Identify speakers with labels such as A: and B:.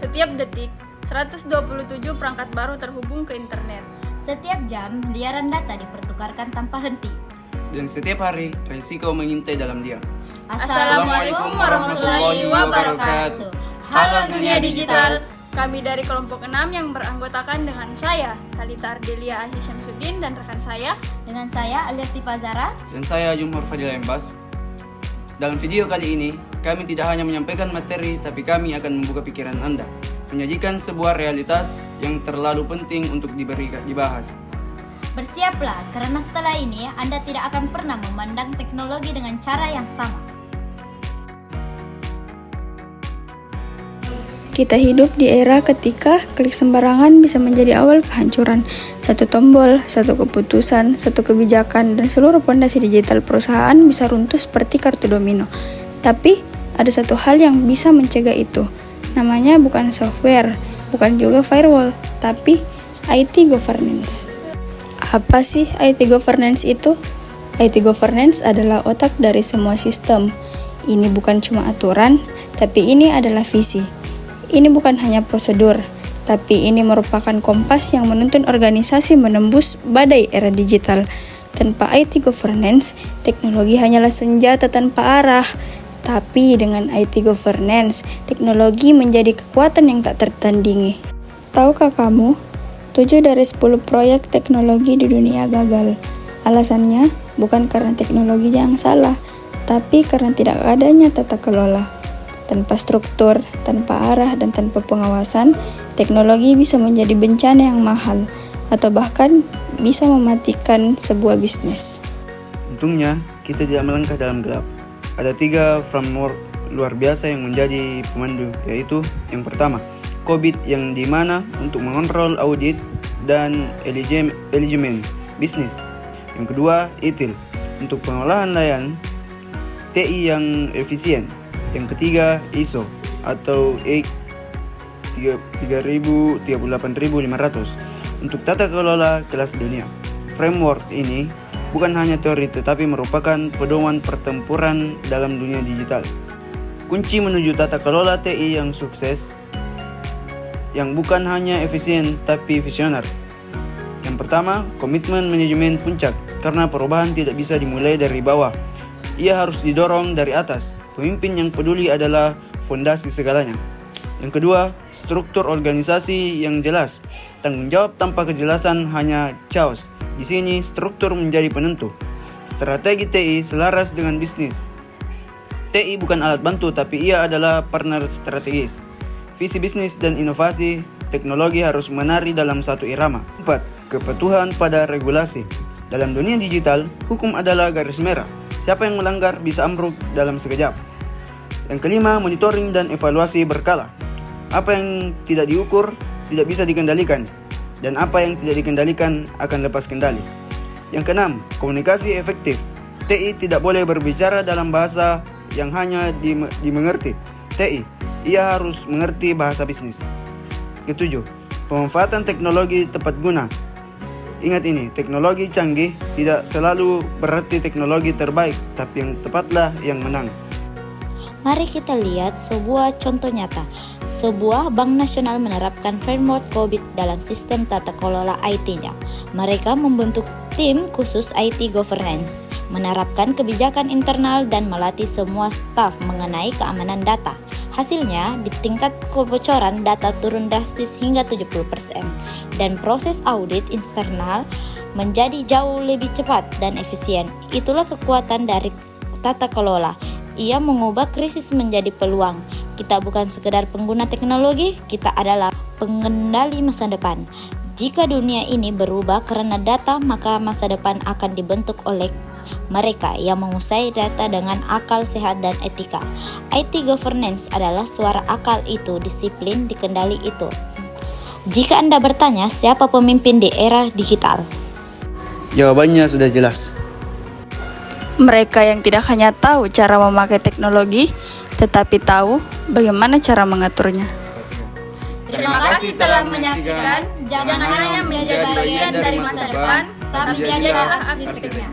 A: Setiap detik, 127 perangkat baru terhubung ke internet.
B: Setiap jam, miliaran data dipertukarkan tanpa henti.
C: Dan setiap hari, resiko mengintai dalam diam.
A: Assalamualaikum warahmatullahi wabarakatuh. Halo dunia digital. Kami dari kelompok 6 yang beranggotakan dengan saya, Talita Ardelia Aziz Syamsuddin, dan rekan saya.
B: Dengan saya, Aliasi Fazara.
C: Dan saya, Jumhur Fadila Embas. Dalam video kali ini, kami tidak hanya menyampaikan materi, tapi kami akan membuka pikiran Anda, menyajikan sebuah realitas yang terlalu penting untuk dibahas.
B: Bersiaplah, karena setelah ini Anda tidak akan pernah memandang teknologi dengan cara yang sama.
A: Kita hidup di era ketika klik sembarangan bisa menjadi awal kehancuran. Satu tombol, satu keputusan, satu kebijakan, dan seluruh pondasi digital perusahaan bisa runtuh seperti kartu domino. Tapi, ada satu hal yang bisa mencegah itu. Namanya bukan software, bukan juga firewall, tapi IT governance. Apa sih IT governance itu? IT governance adalah otak dari semua sistem. Ini bukan cuma aturan, tapi ini adalah visi. Ini bukan hanya prosedur, tapi ini merupakan kompas yang menuntun organisasi menembus badai era digital. Tanpa IT governance, teknologi hanyalah senjata tanpa arah. Tapi dengan IT governance, teknologi menjadi kekuatan yang tak tertandingi. Tahukah kamu, 7 dari 10 proyek teknologi di dunia gagal. Alasannya bukan karena teknologi yang salah, tapi karena tidak adanya tata kelola. Tanpa struktur, tanpa arah, dan tanpa pengawasan, teknologi bisa menjadi bencana yang mahal, atau bahkan bisa mematikan sebuah bisnis.
C: Untungnya, kita tidak melangkah dalam gelap. Ada 3 framework luar biasa yang menjadi pemandu, yaitu yang pertama, COVID, yang dimana untuk mengontrol audit dan elegimen bisnis. Yang kedua, ITIL, untuk pengolahan layan, TI yang efisien. Yang ketiga, ISO atau 38500 untuk tata kelola kelas dunia. Framework ini bukan hanya teori tetapi merupakan pedoman pertempuran dalam dunia digital. Kunci menuju tata kelola TI yang sukses, yang bukan hanya efisien tapi visioner. Yang pertama, komitmen manajemen puncak, karena perubahan tidak bisa dimulai dari bawah. Ia harus didorong dari atas. Pemimpin yang peduli adalah fondasi segalanya. Yang kedua, struktur organisasi yang jelas. Tanggung jawab tanpa kejelasan hanya chaos. Di sini struktur menjadi penentu. Strategi TI selaras dengan bisnis. TI bukan alat bantu, tapi ia adalah partner strategis. Visi bisnis dan inovasi teknologi harus menari dalam satu irama. 4. Kepatuhan pada regulasi. Dalam dunia digital, hukum adalah garis merah. Siapa yang melanggar bisa ambruk dalam sekejap. Yang kelima, monitoring dan evaluasi berkala. Apa yang tidak diukur tidak bisa dikendalikan, dan apa yang tidak dikendalikan akan lepas kendali. Yang keenam, komunikasi efektif. TI tidak boleh berbicara dalam bahasa yang hanya dimengerti TI. Ia harus mengerti bahasa bisnis. Ketujuh, pemanfaatan teknologi tepat guna. Ingat ini, teknologi canggih tidak selalu berarti teknologi terbaik, tapi yang tepatlah yang menang.
B: Mari kita lihat sebuah contoh nyata. Sebuah bank nasional menerapkan framework COVID dalam sistem tata kelola IT-nya. Mereka membentuk tim khusus IT governance, menerapkan kebijakan internal dan melatih semua staf mengenai keamanan data. Hasilnya, di tingkat kebocoran data turun drastis hingga 70%, dan proses audit internal menjadi jauh lebih cepat dan efisien. Itulah kekuatan dari tata kelola. Ia mengubah krisis menjadi peluang. Kita bukan sekedar pengguna teknologi, kita adalah pengendali masa depan. Jika dunia ini berubah karena data, maka masa depan akan dibentuk oleh mereka yang menguasai data dengan akal sehat dan etika. IT governance adalah suara akal itu, disiplin di kendali itu. Jika Anda bertanya siapa pemimpin di era digital,
C: Jawabannya sudah jelas.
A: Mereka yang tidak hanya tahu cara memakai teknologi, tetapi tahu bagaimana cara mengaturnya.
B: terima kasih telah menyaksikan. Jangan hanya menjadi bagian dari masa depan, tapi jadilah arsiteknya.